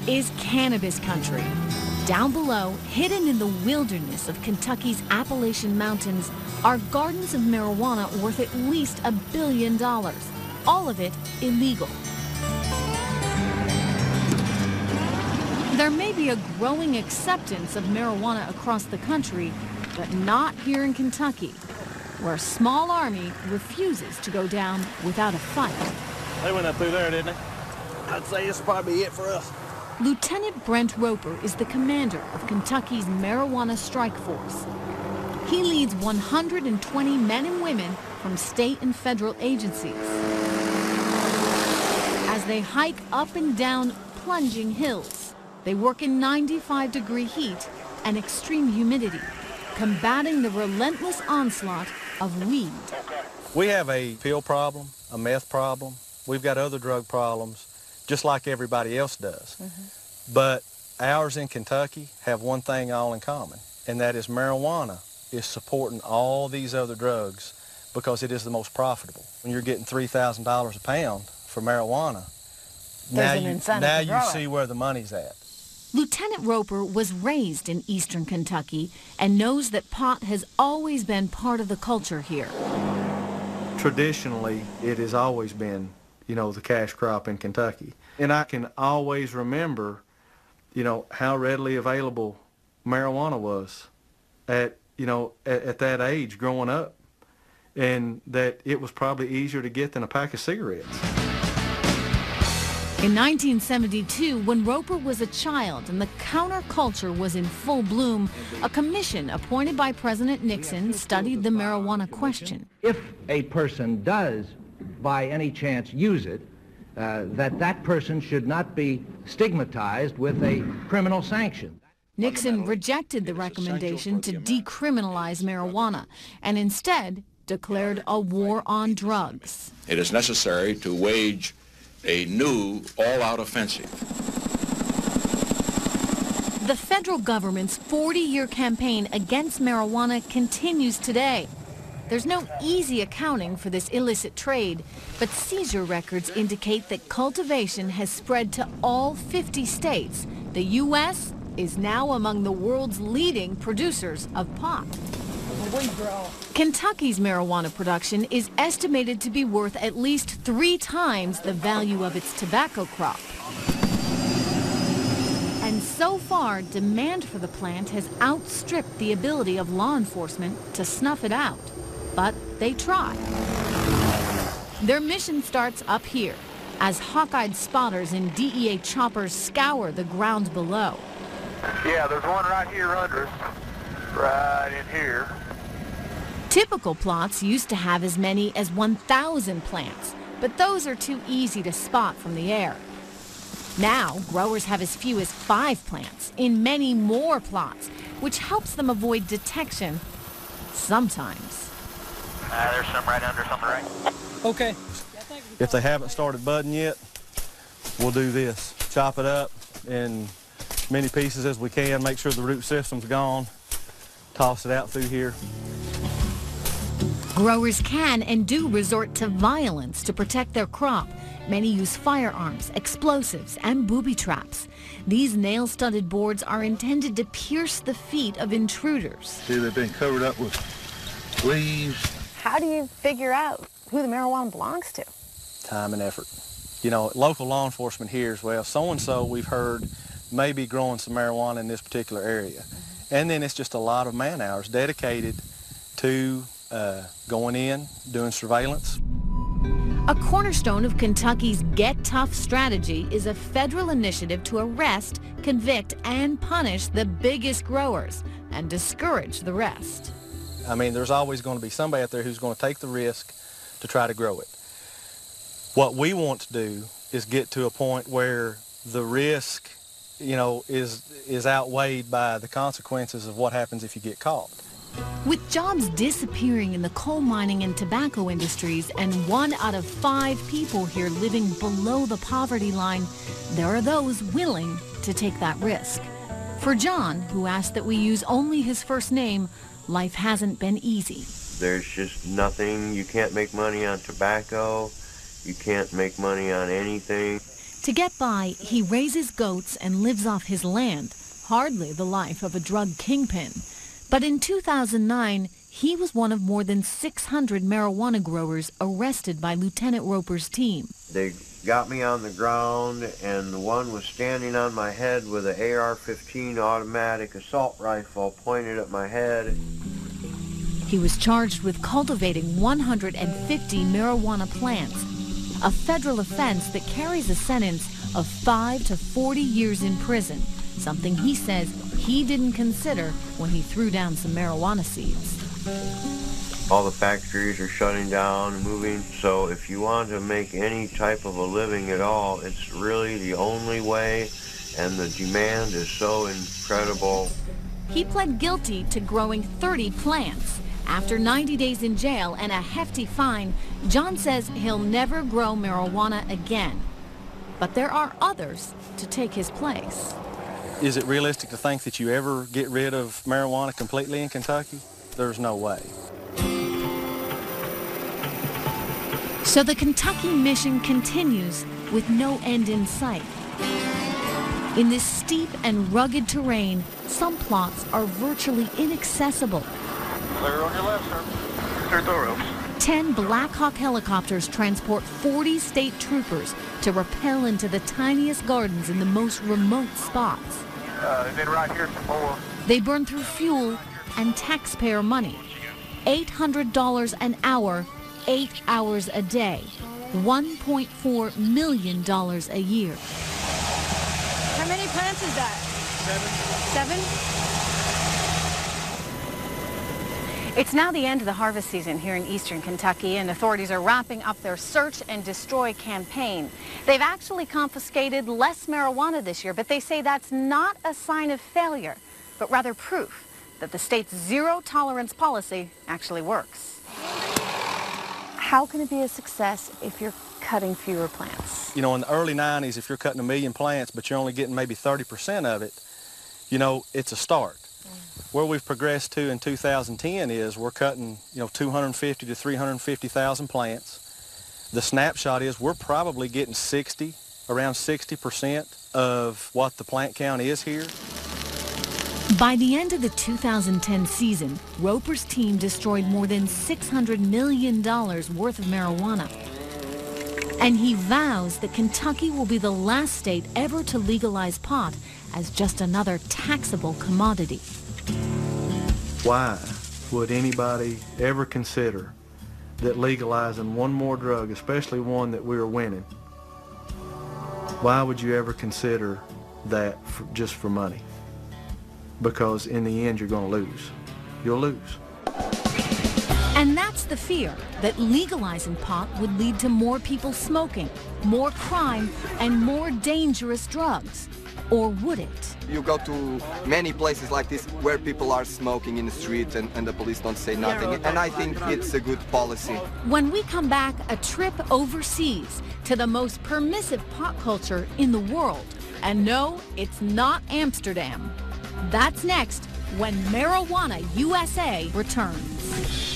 is cannabis country. Down below, hidden in the wilderness of Kentucky's Appalachian Mountains, are gardens of marijuana worth at least $1 billion. All of it illegal. There may be a growing acceptance of marijuana across the country, but not here in Kentucky, where a small army refuses to go down without a fight. They went up through there, didn't they? I'd say it's probably it for us. Lieutenant Brent Roper is the commander of Kentucky's Marijuana Strike Force. He leads 120 men and women from state and federal agencies as they hike up and down plunging hills. They work in 95-degree heat and extreme humidity, combating the relentless onslaught of weed. We have a pill problem, a meth problem. We've got other drug problems, just like everybody else does. But ours in Kentucky have one thing all in common, and that is marijuana is supporting all these other drugs because it is the most profitable. When you're getting $3,000 a pound for marijuana, now you see where the money's at. Lieutenant Roper was raised in eastern Kentucky and knows that pot has always been part of the culture here. Traditionally, it has always been, you know, the cash crop in Kentucky. And I can always remember, you know, how readily available marijuana was at that age growing up, and that it was probably easier to get than a pack of cigarettes. In 1972, when Roper was a child and the counterculture was in full bloom, a commission appointed by President Nixon studied the marijuana question. If a person does, by any chance, use it, that person should not be stigmatized with a criminal sanction. Nixon rejected the recommendation to decriminalize marijuana and instead declared a war on drugs. It is necessary to wage a new all-out offensive. The federal government's 40-year campaign against marijuana continues today. There's no easy accounting for this illicit trade, but seizure records indicate that cultivation has spread to all 50 states. The U.S. is now among the world's leading producers of pot. Kentucky's marijuana production is estimated to be worth at least 3 times the value of its tobacco crop. And so far, demand for the plant has outstripped the ability of law enforcement to snuff it out. But they try. Their mission starts up here, as hawk-eyed spotters in DEA choppers scour the ground below. Yeah, there's one right here under us, right in here. Typical plots used to have as many as 1,000 plants, but those are too easy to spot from the air. Now, growers have as few as 5 plants in many more plots, which helps them avoid detection sometimes. There's some right under, some right. Okay. If they haven't started budding yet, we'll do this. Chop it up in as many pieces as we can, make sure the root system's gone, toss it out through here. Growers can and do resort to violence to protect their crop. Many use firearms, explosives, and booby traps. These nail-studded boards are intended to pierce the feet of intruders. See, they've been covered up with leaves. How do you figure out who the marijuana belongs to? Time and effort. You know, local law enforcement hears, well, so-and-so we've heard may be growing some marijuana in this particular area. And then it's just a lot of man-hours dedicated to going in, doing surveillance. A cornerstone of Kentucky's Get Tough strategy is a federal initiative to arrest, convict, and punish the biggest growers and discourage the rest. I mean, there's always going to be somebody out there who's going to take the risk to try to grow it. What we want to do is get to a point where the risk, you know, is outweighed by the consequences of what happens if you get caught. With jobs disappearing in the coal mining and tobacco industries and 1 out of 5 people here living below the poverty line, there are those willing to take that risk. For John, who asked that we use only his first name, life hasn't been easy. There's just nothing. You can't make money on tobacco. You can't make money on anything. To get by, he raises goats and lives off his land, hardly the life of a drug kingpin. But in 2009, he was one of more than 600 marijuana growers arrested by Lieutenant Roper's team. They got me on the ground, and the one was standing on my head with an AR-15 automatic assault rifle pointed at my head. He was charged with cultivating 150 marijuana plants, a federal offense that carries a sentence of 5 to 40 years in prison, something he says he didn't consider when he threw down some marijuana seeds. All the factories are shutting down and moving, so if you want to make any type of a living at all, it's really the only way, and the demand is so incredible. He pled guilty to growing 30 plants. After 90 days in jail and a hefty fine, John says he'll never grow marijuana again. But there are others to take his place. Is it realistic to think that you ever get rid of marijuana completely in Kentucky? There's no way. So the Kentucky mission continues with no end in sight. In this steep and rugged terrain, some plots are virtually inaccessible. Clear on your left, sir. Clear thorough. 10 Black Hawk helicopters transport 40 state troopers to rappel into the tiniest gardens in the most remote spots. Then right here some more. They burn through fuel and taxpayer money. $800 an hour, 8 hours a day. $1.4 million a year. How many plants is that? 7. It's now the end of the harvest season here in eastern Kentucky, and authorities are wrapping up their search and destroy campaign. They've actually confiscated less marijuana this year, but they say that's not a sign of failure, but rather proof that the state's zero-tolerance policy actually works. How can it be a success if you're cutting fewer plants? You know, in the early 90s, if you're cutting 1 million plants, but you're only getting maybe 30% of it, you know, it's a start. Where we've progressed to in 2010 is we're cutting, 250 to 350,000 plants. The snapshot is we're probably getting around 60% of what the plant count is here. By the end of the 2010 season, Roper's team destroyed more than $600 million worth of marijuana. And he vows that Kentucky will be the last state ever to legalize pot as just another taxable commodity. Why would anybody ever consider that legalizing one more drug, especially one that we are winning, why would you ever consider that just for money? Because in the end, you're going to lose. You'll lose. And that's the fear, that legalizing pot would lead to more people smoking, more crime, and more dangerous drugs. Or would it? You go to many places like this where people are smoking in the street and the police don't say nothing. And I think it's a good policy. When we come back, a trip overseas to the most permissive pot culture in the world. And no, it's not Amsterdam. That's next when Marijuana USA returns.